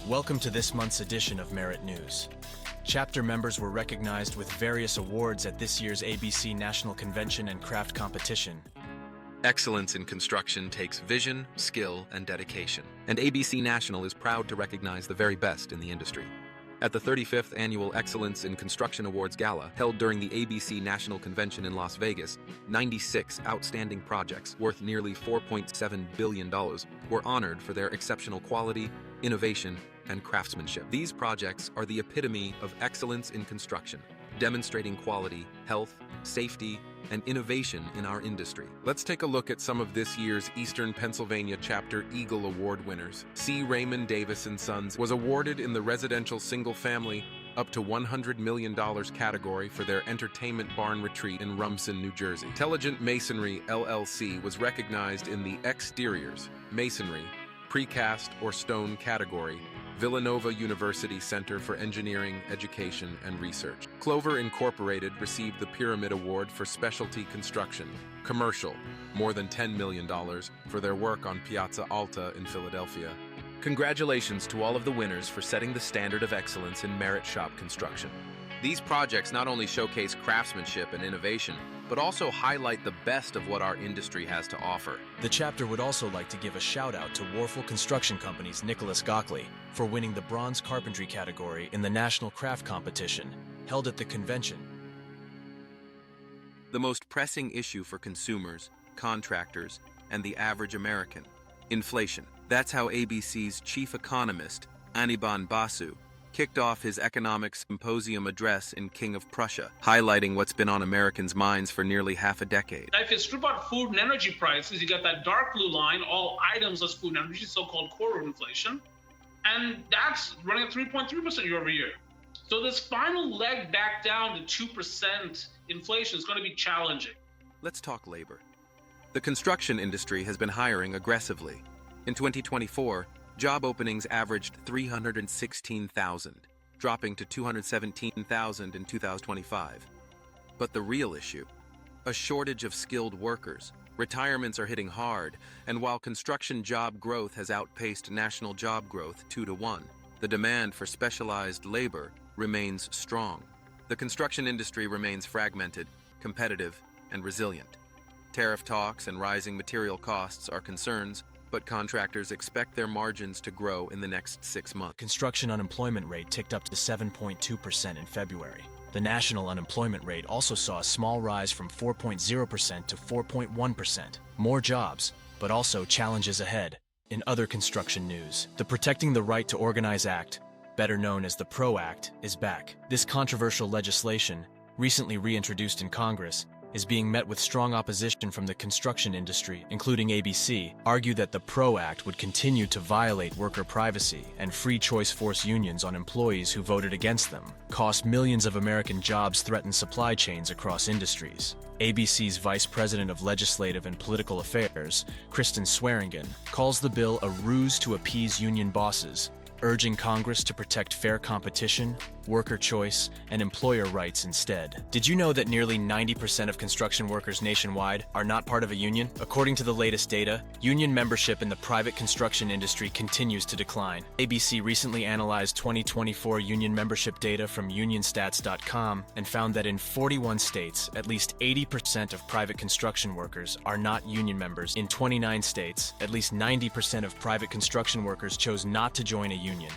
Welcome to this month's edition of Merit News. Chapter members were recognized with various awards at this year's ABC National Convention and Craft Competition. Excellence in construction takes vision, skill, and dedication, and ABC National is proud to recognize the very best in the industry. At the 35th Annual Excellence in Construction Awards Gala, held during the ABC National Convention in Las Vegas, 96 outstanding projects worth nearly $4.7 billion were honored for their exceptional quality, innovation, and craftsmanship. These projects are the epitome of excellence in construction, demonstrating quality, health, safety, and innovation in our industry. Let's take a look at some of this year's Eastern Pennsylvania Chapter Eagle Award winners. C. Raymond Davis & Sons was awarded in the residential single-family up to $100 million category for their entertainment barn retreat in Rumson, New Jersey. Intelligent Masonry, LLC was recognized in the exteriors, masonry, precast or stone category, Villanova University Center for Engineering, Education, and Research. Clover Incorporated received the Pyramid Award for Specialty Construction, Commercial, more than $10 million, for their work on Piazza Alta in Philadelphia. Congratulations to all of the winners for setting the standard of excellence in merit shop construction. These projects not only showcase craftsmanship and innovation, but also highlight the best of what our industry has to offer. The chapter would also like to give a shout-out to Warfel Construction Company's Nicholas Gockley for winning the Bronze Carpentry category in the National Craft Competition, held at the convention. The most pressing issue for consumers, contractors, and the average American: inflation. That's how ABC's chief economist, Aniban Basu, kicked off his economics symposium address in King of Prussia, highlighting what's been on Americans' minds for nearly half a decade. If you strip out food and energy prices, you get that dark blue line, all items as food and energy, so-called core inflation, and that's running at 3.3% year over year. So this final leg back down to 2% inflation is going to be challenging. Let's talk labor. The construction industry has been hiring aggressively. In 2024, job openings averaged 316,000, dropping to 217,000 in 2025. But the real issue: a shortage of skilled workers. Retirements are hitting hard, and while construction job growth has outpaced national job growth 2-to-1, the demand for specialized labor remains strong. The construction industry remains fragmented, competitive, and resilient. Tariff talks and rising material costs are concerns, but contractors expect their margins to grow in the next 6 months. Construction unemployment rate ticked up to 7.2% in February. The national unemployment rate also saw a small rise from 4.0% to 4.1%. More jobs, but also challenges ahead. In other construction news, the Protecting the Right to Organize Act, better known as the PRO Act, is back. This controversial legislation, recently reintroduced in Congress, is being met with strong opposition from the construction industry, including ABC, argue that the PRO Act would continue to violate worker privacy and free choice force unions on employees who voted against them, cost millions of American jobs, threaten supply chains across industries. ABC's Vice President of Legislative and Political Affairs, Kristen Swearingen, calls the bill a ruse to appease union bosses, urging Congress to protect fair competition, worker choice, and employer rights instead. Did you know that nearly 90% of construction workers nationwide are not part of a union? According to the latest data, union membership in the private construction industry continues to decline. ABC recently analyzed 2024 union membership data from unionstats.com and found that in 41 states, at least 80% of private construction workers are not union members. In 29 states, at least 90% of private construction workers chose not to join a union.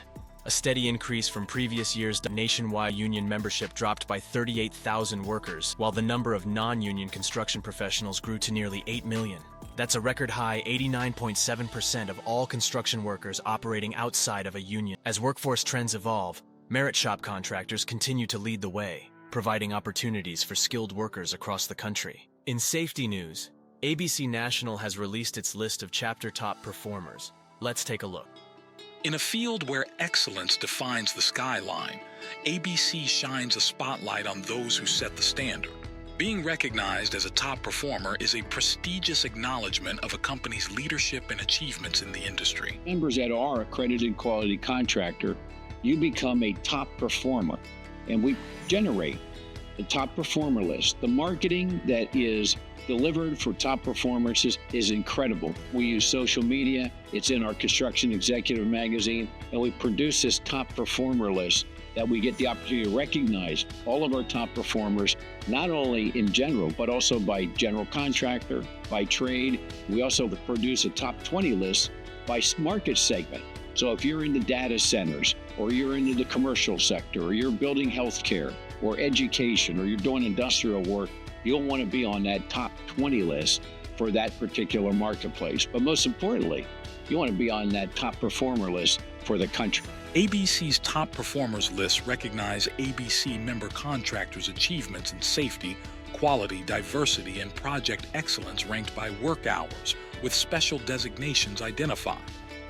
A steady increase from previous years. Nationwide union membership dropped by 38,000 workers, while the number of non-union construction professionals grew to nearly 8 million. That's a record high 89.7% of all construction workers operating outside of a union. As workforce trends evolve, merit shop contractors continue to lead the way, providing opportunities for skilled workers across the country. In safety news, ABC National has released its list of chapter top performers. Let's take a look. In a field where excellence defines the skyline, ABC shines a spotlight on those who set the standard. Being recognized as a top performer is a prestigious acknowledgement of a company's leadership and achievements in the industry. Members that are accredited quality contractor, you become a top performer, and we generate the top performer list. The marketing that is delivered for top performers is incredible. We use social media. It's in our Construction Executive magazine, and we produce this top performer list that we get the opportunity to recognize all of our top performers, not only in general, but also by general contractor, by trade. We also produce a top 20 list by market segment. So if you're in the data centers, or you're into the commercial sector, or you're building healthcare, or education, or you're doing industrial work, you'll want to be on that top 20 list for that particular marketplace. But most importantly, you want to be on that top performer list for the country. ABC's top performers list recognize ABC member contractors' achievements in safety, quality, diversity, and project excellence ranked by work hours, with special designations identified.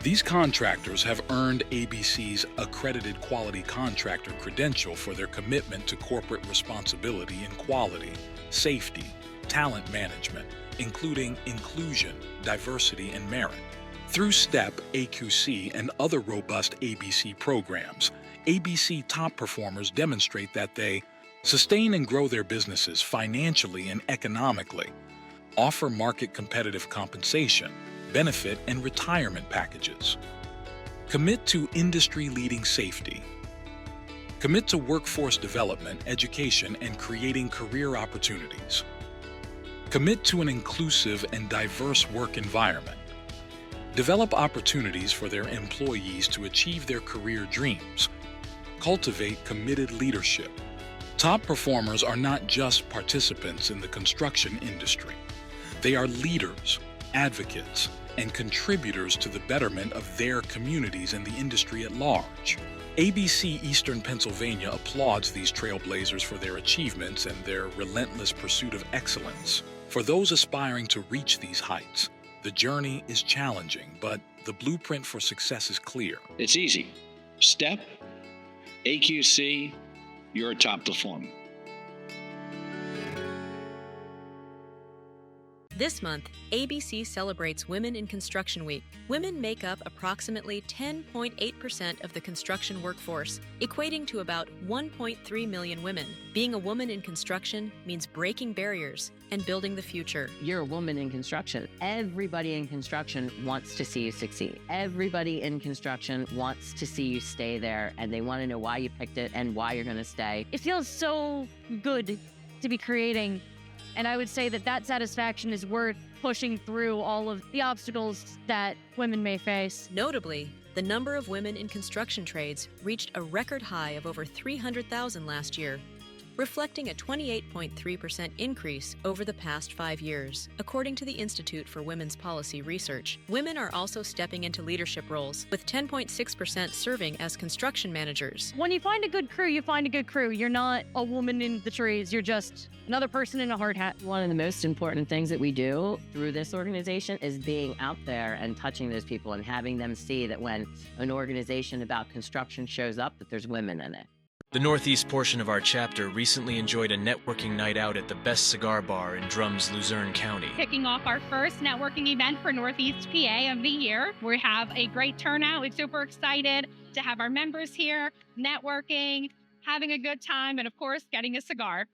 These contractors have earned ABC's Accredited Quality Contractor credential for their commitment to corporate responsibility in quality, safety, talent management, including inclusion, diversity, and merit. Through STEP, AQC, and other robust ABC programs, ABC top performers demonstrate that they sustain and grow their businesses financially and economically, offer market competitive compensation, benefit and retirement packages, commit to industry-leading safety, commit to workforce development, education, and creating career opportunities, commit to an inclusive and diverse work environment, develop opportunities for their employees to achieve their career dreams, cultivate committed leadership. Top performers are not just participants in the construction industry. They are leaders, advocates, and contributors to the betterment of their communities and the industry at large. ABC Eastern Pennsylvania applauds these trailblazers for their achievements and their relentless pursuit of excellence. For those aspiring to reach these heights, the journey is challenging, but the blueprint for success is clear. It's easy. STEP, AQC, you're a top performer. This month, ABC celebrates Women in Construction Week. Women make up approximately 10.8% of the construction workforce, equating to about 1.3 million women. Being a woman in construction means breaking barriers and building the future. You're a woman in construction. Everybody in construction wants to see you succeed. Everybody in construction wants to see you stay there, and they want to know why you picked it and why you're going to stay. It feels so good to be creating. And I would say that that satisfaction is worth pushing through all of the obstacles that women may face. Notably, the number of women in construction trades reached a record high of over 300,000 last year, reflecting a 28.3% increase over the past 5 years, according to the Institute for Women's Policy Research. Women are also stepping into leadership roles, with 10.6% serving as construction managers. When you find a good crew, you find a good crew. You're not a woman in the trees. You're just another person in a hard hat. One of the most important things that we do through this organization is being out there and touching those people and having them see that when an organization about construction shows up, that there's women in it. The Northeast portion of our chapter recently enjoyed a networking night out at the Best Cigar Bar in Drums, Luzerne County. Kicking off our first networking event for Northeast PA of the year. We have a great turnout. We're super excited to have our members here, networking, having a good time, and of course, getting a cigar.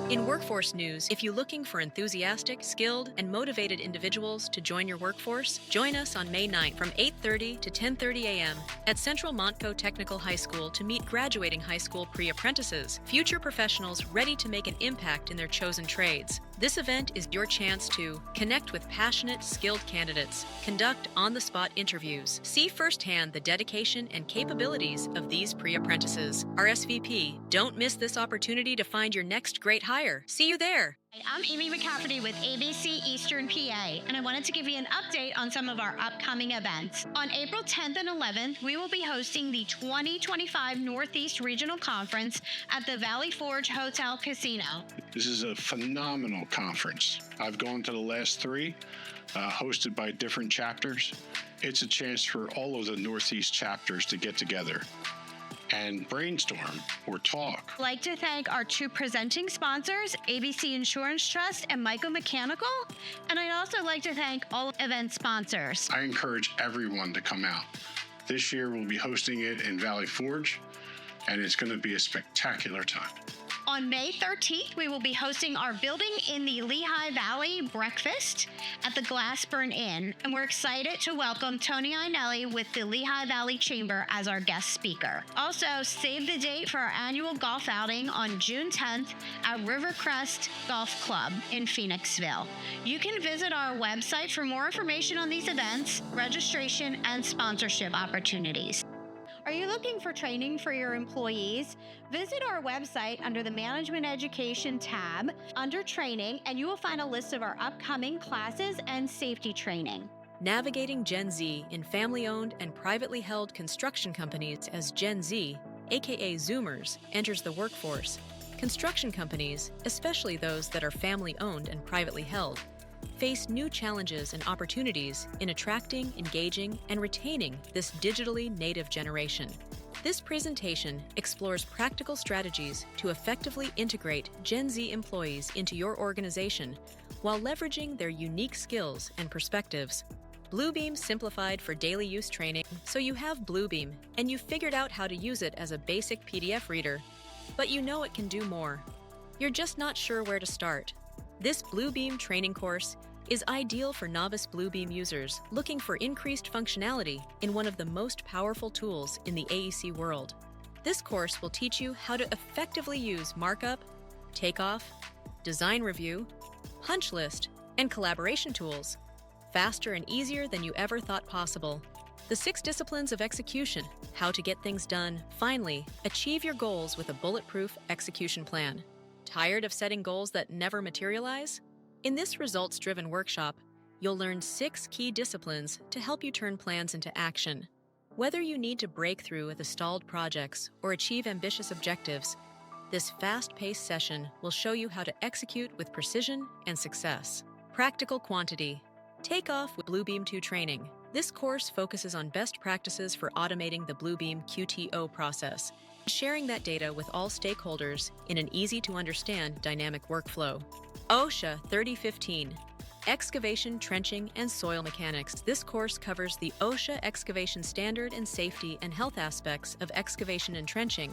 In workforce news, if you're looking for enthusiastic, skilled, and motivated individuals to join your workforce, join us on May 9th from 8:30 to 10:30 a.m. at Central Montco Technical High School to meet graduating high school pre-apprentices, future professionals ready to make an impact in their chosen trades. This event is your chance to connect with passionate, skilled candidates, conduct on-the-spot interviews, see firsthand the dedication and capabilities of these pre-apprentices. RSVP, don't miss this opportunity to find your next great hire. See you there. I'm Amy McCafferty with ABC Eastern PA, and I wanted to give you an update on some of our upcoming events. On April 10th and 11th, we will be hosting the 2025 Northeast Regional Conference at the Valley Forge Hotel Casino. This is a phenomenal conference. I've gone to the last three, hosted by different chapters. It's a chance for all of the Northeast chapters to get together and brainstorm or talk. I'd like to thank our two presenting sponsors, ABC Insurance Trust and Michael Mechanical. And I'd also like to thank all event sponsors. I encourage everyone to come out. This year we'll be hosting it in Valley Forge, and it's going to be a spectacular time. On May 13th, we will be hosting our Building in the Lehigh Valley breakfast at the Glassburn Inn, and we're excited to welcome Tony Einelli with the Lehigh Valley Chamber as our guest speaker. Also, save the date for our annual golf outing on June 10th at Rivercrest Golf Club in Phoenixville. You can visit our website for more information on these events, registration, and sponsorship opportunities. Are you looking for training for your employees? Visit our website under the Management Education tab under Training, and you will find a list of our upcoming classes and safety training. Navigating Gen Z in family-owned and privately held construction companies as Gen Z, aka Zoomers, enters the workforce. Construction companies, especially those that are family-owned and privately held, face new challenges and opportunities in attracting, engaging, and retaining this digitally native generation. This presentation explores practical strategies to effectively integrate Gen Z employees into your organization while leveraging their unique skills and perspectives. Bluebeam simplified for daily use training, so you have Bluebeam and you've figured out how to use it as a basic PDF reader, but you know it can do more. You're just not sure where to start. This Bluebeam training course is ideal for novice Bluebeam users looking for increased functionality in one of the most powerful tools in the AEC world. This course will teach you how to effectively use markup, takeoff, design review, punch list, and collaboration tools, faster and easier than you ever thought possible. The 6 disciplines of execution, how to get things done, finally, achieve your goals with a bulletproof execution plan. Tired of setting goals that never materialize? In this results-driven workshop, you'll learn 6 key disciplines to help you turn plans into action. Whether you need to break through with stalled projects or achieve ambitious objectives, this fast-paced session will show you how to execute with precision and success. Practical quantity. Take off with Bluebeam 2 training. This course focuses on best practices for automating the Bluebeam QTO process, sharing that data with all stakeholders in an easy-to-understand dynamic workflow. OSHA 3015, Excavation, Trenching, and Soil Mechanics. This course covers the OSHA excavation standard and safety and health aspects of excavation and trenching.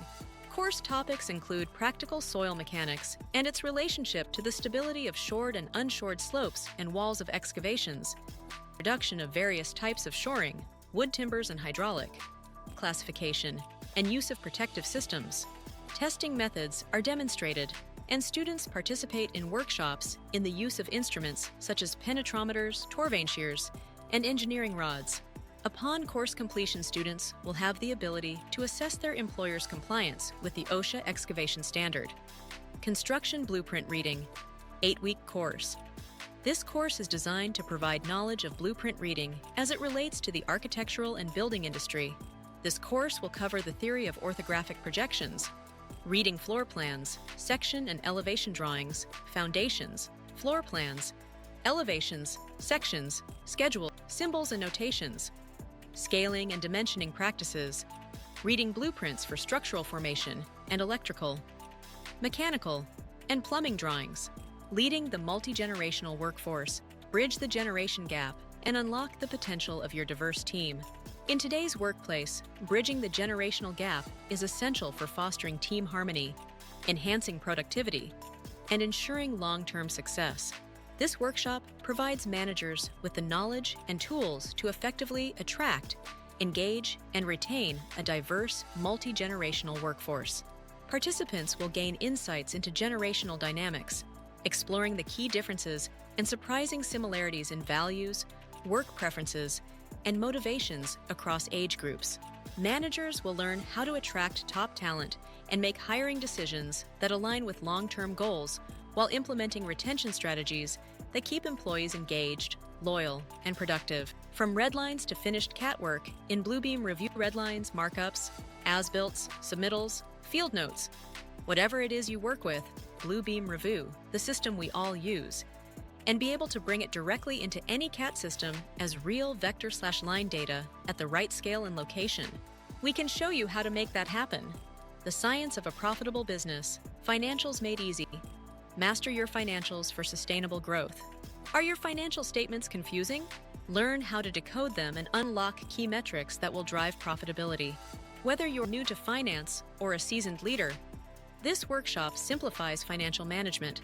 Course topics include practical soil mechanics and its relationship to the stability of shored and unshored slopes and walls of excavations, production of various types of shoring, wood timbers and hydraulic, classification, and use of protective systems. Testing methods are demonstrated, and students participate in workshops in the use of instruments such as penetrometers, torvane shears, and engineering rods. Upon course completion, students will have the ability to assess their employer's compliance with the OSHA excavation standard. Construction Blueprint Reading, 8-week course. This course is designed to provide knowledge of blueprint reading as it relates to the architectural and building industry. This course will cover the theory of orthographic projections, reading floor plans, section and elevation drawings, foundations, floor plans, elevations, sections, schedule, symbols and notations, scaling and dimensioning practices, reading blueprints for structural formation and electrical, mechanical, and plumbing drawings, leading the multi-generational workforce, bridge the generation gap, and unlock the potential of your diverse team. In today's workplace, bridging the generational gap is essential for fostering team harmony, enhancing productivity, and ensuring long-term success. This workshop provides managers with the knowledge and tools to effectively attract, engage, and retain a diverse, multi-generational workforce. Participants will gain insights into generational dynamics, exploring the key differences and surprising similarities in values, work preferences, and motivations across age groups. Managers will learn how to attract top talent and make hiring decisions that align with long-term goals while implementing retention strategies that keep employees engaged, loyal, and productive. From redlines to finished CAT work, in Bluebeam review redlines, markups, as-builts, submittals, field notes. Whatever it is you work with, Bluebeam Review, the system we all use, and be able to bring it directly into any CAT system as real vector/line data at the right scale and location. We can show you how to make that happen. The science of a profitable business, financials made easy. Master your financials for sustainable growth. Are your financial statements confusing? Learn how to decode them and unlock key metrics that will drive profitability. Whether you're new to finance or a seasoned leader, This workshop simplifies financial management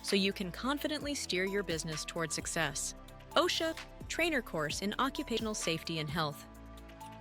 so you can confidently steer your business toward success. OSHA Trainer Course in Occupational Safety and Health.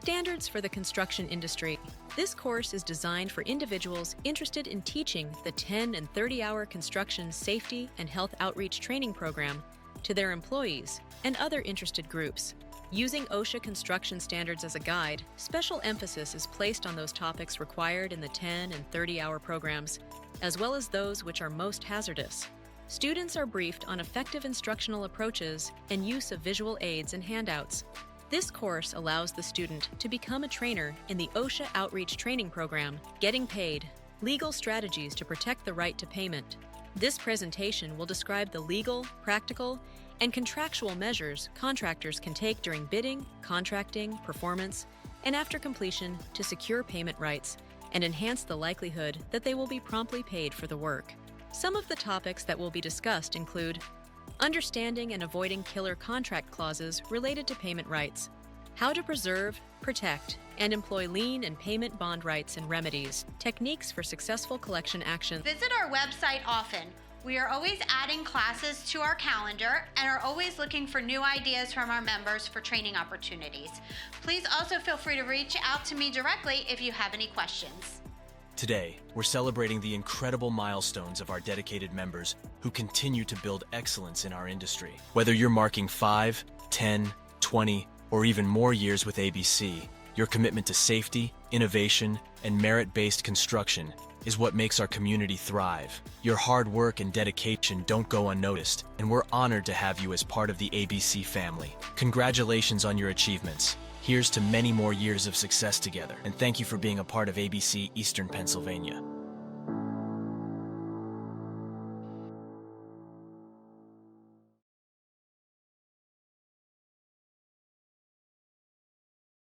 Standards for the construction industry. This course is designed for individuals interested in teaching the 10 and 30-hour construction safety and health outreach training program to their employees and other interested groups. Using OSHA construction standards as a guide, special emphasis is placed on those topics required in the 10 and 30-hour programs, as well as those which are most hazardous. Students are briefed on effective instructional approaches and use of visual aids and handouts. This course allows the student to become a trainer in the OSHA Outreach Training Program, getting paid, legal strategies to protect the right to payment. This presentation will describe the legal, practical, and contractual measures contractors can take during bidding, contracting, performance, and after completion to secure payment rights and enhance the likelihood that they will be promptly paid for the work. Some of the topics that will be discussed include understanding and avoiding killer contract clauses related to payment rights, how to preserve, protect, and employ lien and payment bond rights and remedies, techniques for successful collection action. Visit our website often. We are always adding classes to our calendar and are always looking for new ideas from our members for training opportunities. Please also feel free to reach out to me directly if you have any questions. Today, we're celebrating the incredible milestones of our dedicated members who continue to build excellence in our industry. Whether you're marking 5, 10, 20, or even more years with ABC, your commitment to safety, innovation, and merit-based construction is what makes our community thrive. Your hard work and dedication don't go unnoticed, and we're honored to have you as part of the ABC family. Congratulations on your achievements. Here's to many more years of success together, and thank you for being a part of ABC Eastern Pennsylvania.